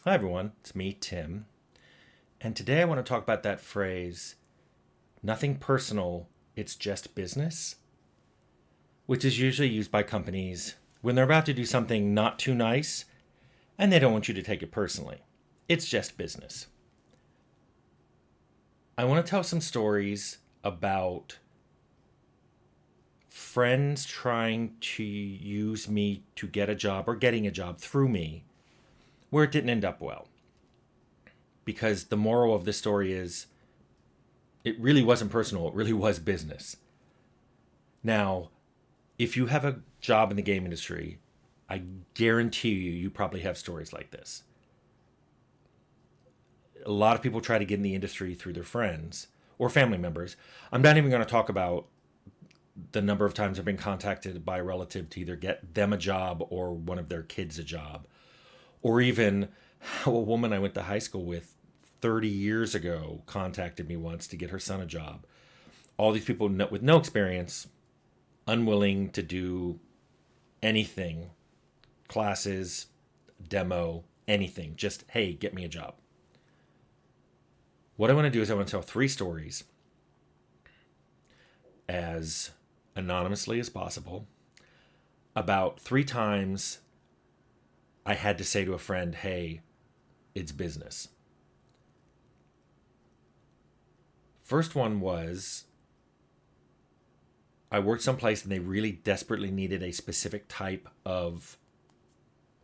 Hi, everyone. It's me, Tim. And today I want to talk about that phrase, nothing personal, it's just business, which is usually used by companies when they're about to do something not too nice and they don't want you to take it personally. It's just business. I want to tell some stories about friends trying to use me to get a job or getting a job through me where it didn't end up well. Because the moral of this story is it really wasn't personal, it really was business. Now, if you have a job in the game industry, I guarantee you probably have stories like this. A lot of people try to get in the industry through their friends or family members. I'm not even going to talk about the number of times I've been contacted by a relative to either get them a job or one of their kids a job. Or even how a woman I went to high school with 30 years ago contacted me once to get her son a job. All these people with no experience, unwilling to do anything, classes, demo, anything. Just, hey, get me a job. What I want to do is I want to tell 3 stories as anonymously as possible about 3 times I had to say to a friend, hey, it's business. First one was I worked someplace and they really desperately needed a specific type of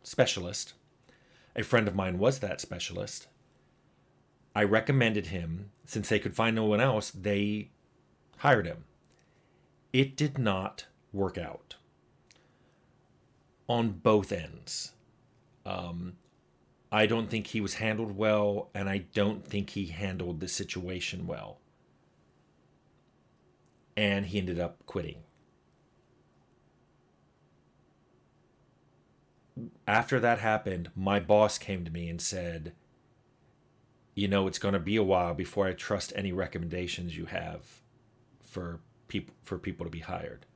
specialist. A friend of mine was that specialist. I recommended him. Since they could find no one else, they hired him. It did not work out on both ends. I don't think he was handled well, and I don't think he handled the situation well. And he ended up quitting. After that happened, my boss came to me and said, it's going to be a while before I trust any recommendations you have for people to be hired.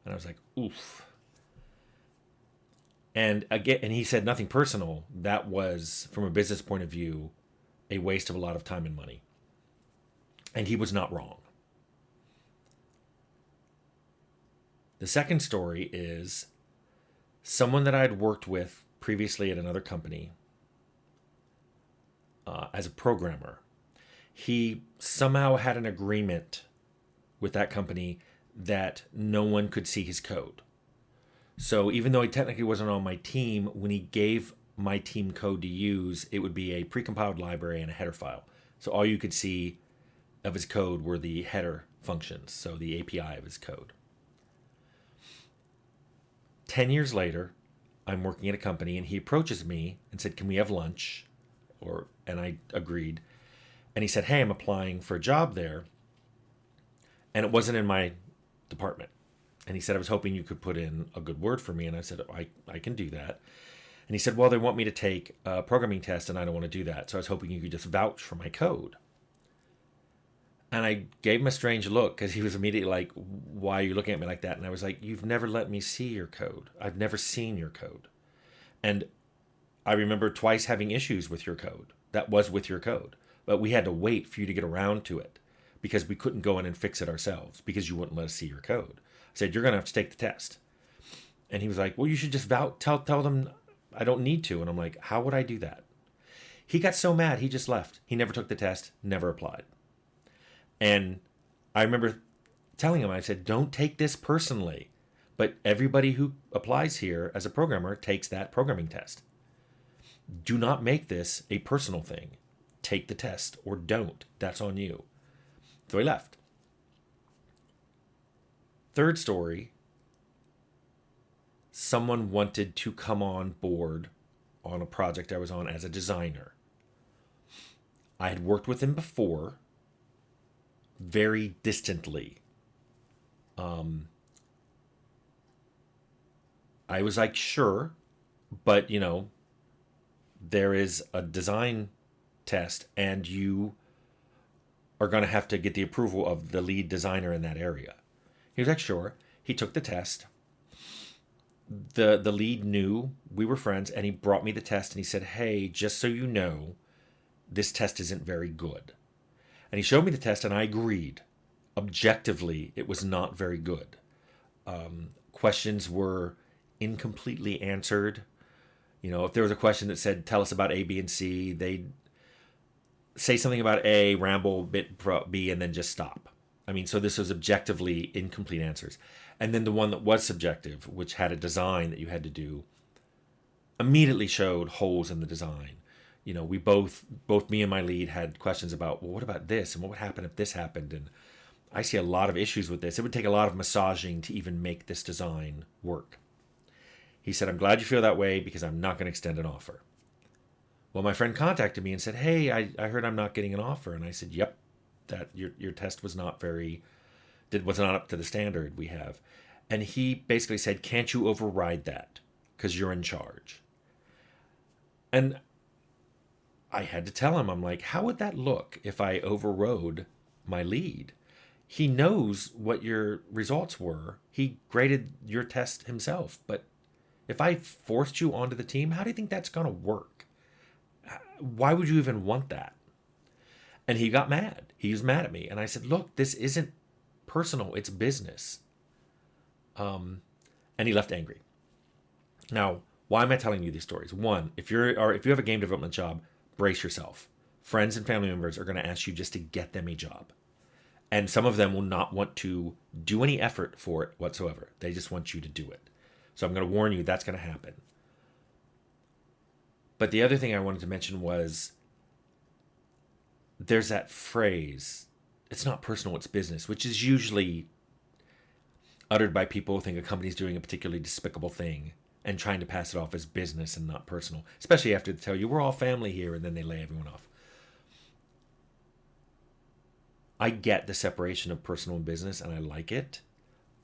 And I was like, oof. And again, and he said nothing personal. That was, from a business point of view, a waste of a lot of time and money. And he was not wrong. The second story is someone that I had worked with previously at another company as a programmer. He somehow had an agreement with that company that no one could see his code. So even though he technically wasn't on my team, when he gave my team code to use, it would be a precompiled library and a header file. So all you could see of his code were the header functions, so the API of his code. 10 years later, I'm working at a company and he approaches me and said, can we have lunch? And I agreed. And he said, hey, I'm applying for a job there. And it wasn't in my department. And he said, I was hoping you could put in a good word for me. And I said, I can do that. And he said, well, they want me to take a programming test and I don't want to do that. So I was hoping you could just vouch for my code. And I gave him a strange look because he was immediately like, why are you looking at me like that? And I was like, you've never let me see your code. I've never seen your code. And I remember twice having issues with your code. That was with your code. But we had to wait for you to get around to it because we couldn't go in and fix it ourselves because you wouldn't let us see your code. I said, you're going to have to take the test. And he was like, well, you should just tell them I don't need to. And I'm like, how would I do that? He got so mad, he just left. He never took the test, never applied. And I remember telling him, I said, don't take this personally. But everybody who applies here as a programmer takes that programming test. Do not make this a personal thing. Take the test or don't. That's on you. So he left. Third story, someone wanted to come on board on a project I was on as a designer. I had worked with him before, very distantly. I was like, sure, but there is a design test and you are going to have to get the approval of the lead designer in that area. He was like, sure. He took the test. The lead knew we were friends, and he brought me the test and he said, "Hey, just so you know, this test isn't very good." And he showed me the test, and I agreed. Objectively, it was not very good. Questions were incompletely answered. If there was a question that said, "Tell us about A, B, and C," they'd say something about A, ramble a bit about B, and then just stop. So this was objectively incomplete answers. And then the one that was subjective, which had a design that you had to do, immediately showed holes in the design. We both me and my lead had questions about, well, what about this? And what would happen if this happened? And I see a lot of issues with this. It would take a lot of massaging to even make this design work. He said, "I'm glad you feel that way because I'm not going to extend an offer." Well, my friend contacted me and said, "Hey, I heard I'm not getting an offer." And I said, "Yep, that your test was not up to the standard we have." And he basically said, "Can't you override that? Because you're in charge." And I had to tell him, I'm like, how would that look if I overrode my lead? He knows what your results were. He graded your test himself. But if I forced you onto the team, how do you think that's going to work? Why would you even want that? And he got mad. He was mad at me. And I said, "Look, this isn't personal. It's business." And he left angry. Now, why am I telling you these stories? One, if you have a game development job, brace yourself. Friends and family members are going to ask you just to get them a job. And some of them will not want to do any effort for it whatsoever. They just want you to do it. So I'm going to warn you, that's going to happen. But the other thing I wanted to mention was there's that phrase, "It's not personal, it's business," which is usually uttered by people who think a company's doing a particularly despicable thing and trying to pass it off as business and not personal, especially after they tell you, "We're all family here," and then they lay everyone off. I get the separation of personal and business, and I like it.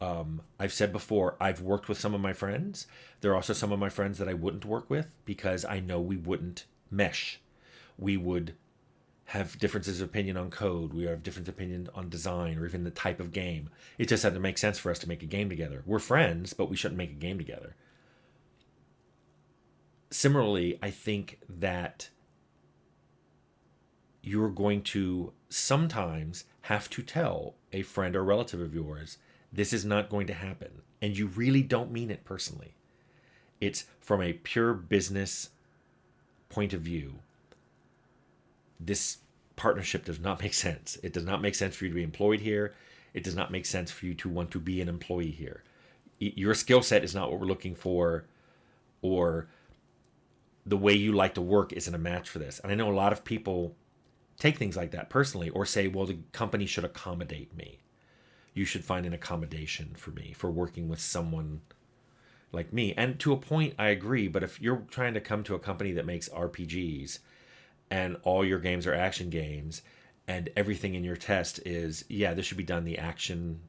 I've said before, I've worked with some of my friends. There are also some of my friends that I wouldn't work with because I know we wouldn't mesh. We would have differences of opinion on code. We have different opinion on design or even the type of game. It just had to make sense for us to make a game together. We're friends, but we shouldn't make a game together. Similarly, I think that you're going to sometimes have to tell a friend or relative of yours, this is not going to happen. And you really don't mean it personally. It's from a pure business point of view. This partnership does not make sense. It does not make sense for you to be employed here. It does not make sense for you to want to be an employee here. Your skill set is not what we're looking for, or the way you like to work isn't a match for this. And I know a lot of people take things like that personally or say, well, the company should accommodate me. You should find an accommodation for me for working with someone like me. And to a point, I agree. But if you're trying to come to a company that makes RPGs and all your games are action games and everything in your test is, yeah, this should be done the action,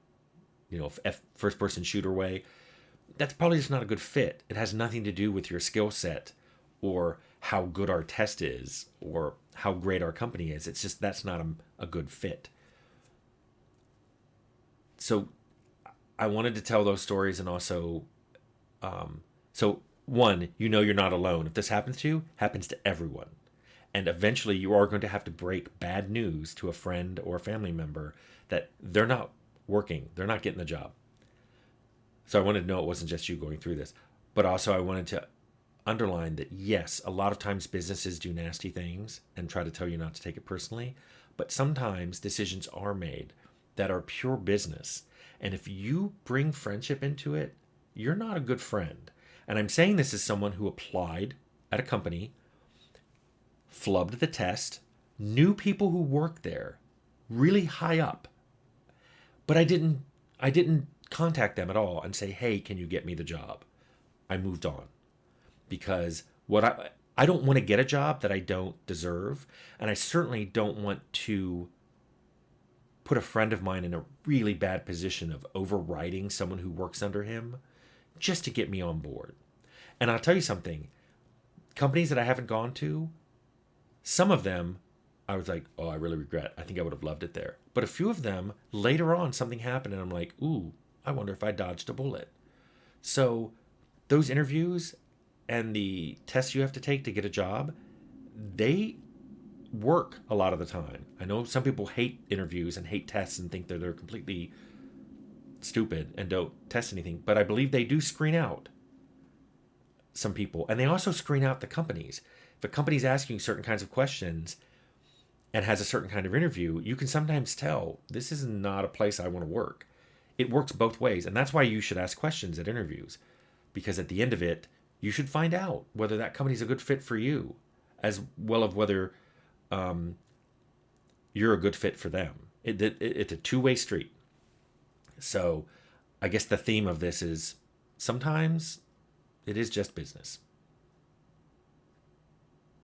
first person shooter way, that's probably just not a good fit. It has nothing to do with your skill set or how good our test is or how great our company is. It's just that's not a good fit. So I wanted to tell those stories, and also, so one, you're not alone. If this happens to you, it happens to everyone. And eventually you are going to have to break bad news to a friend or a family member that they're not working, they're not getting the job. So I wanted to know it wasn't just you going through this. But also I wanted to underline that, yes, a lot of times businesses do nasty things and try to tell you not to take it personally. But sometimes decisions are made that are pure business. And if you bring friendship into it, you're not a good friend. And I'm saying this as someone who applied at a company, flubbed the test, knew people who worked there really high up, but I didn't contact them at all and say, hey, can you get me the job? I moved on because I don't want to get a job that I don't deserve, and I certainly don't want to put a friend of mine in a really bad position of overriding someone who works under him just to get me on board. And I'll tell you something, companies that I haven't gone to, some of them I was like, oh, I really regret. I think I would have loved it there. But a few of them, later on, something happened and I'm like, ooh, I wonder if I dodged a bullet. So those interviews and the tests you have to take to get a job, they work a lot of the time. I know some people hate interviews and hate tests and think that they're completely stupid and don't test anything, but I believe they do screen out some people, and they also screen out the companies. If a company's asking certain kinds of questions and has a certain kind of interview, you can sometimes tell this is not a place I want to work. It works both ways, and that's why you should ask questions at interviews, because at the end of it, you should find out whether that company's a good fit for you, as well as whether you're a good fit for them. It's a two-way street. So I guess the theme of this is sometimes it is just business.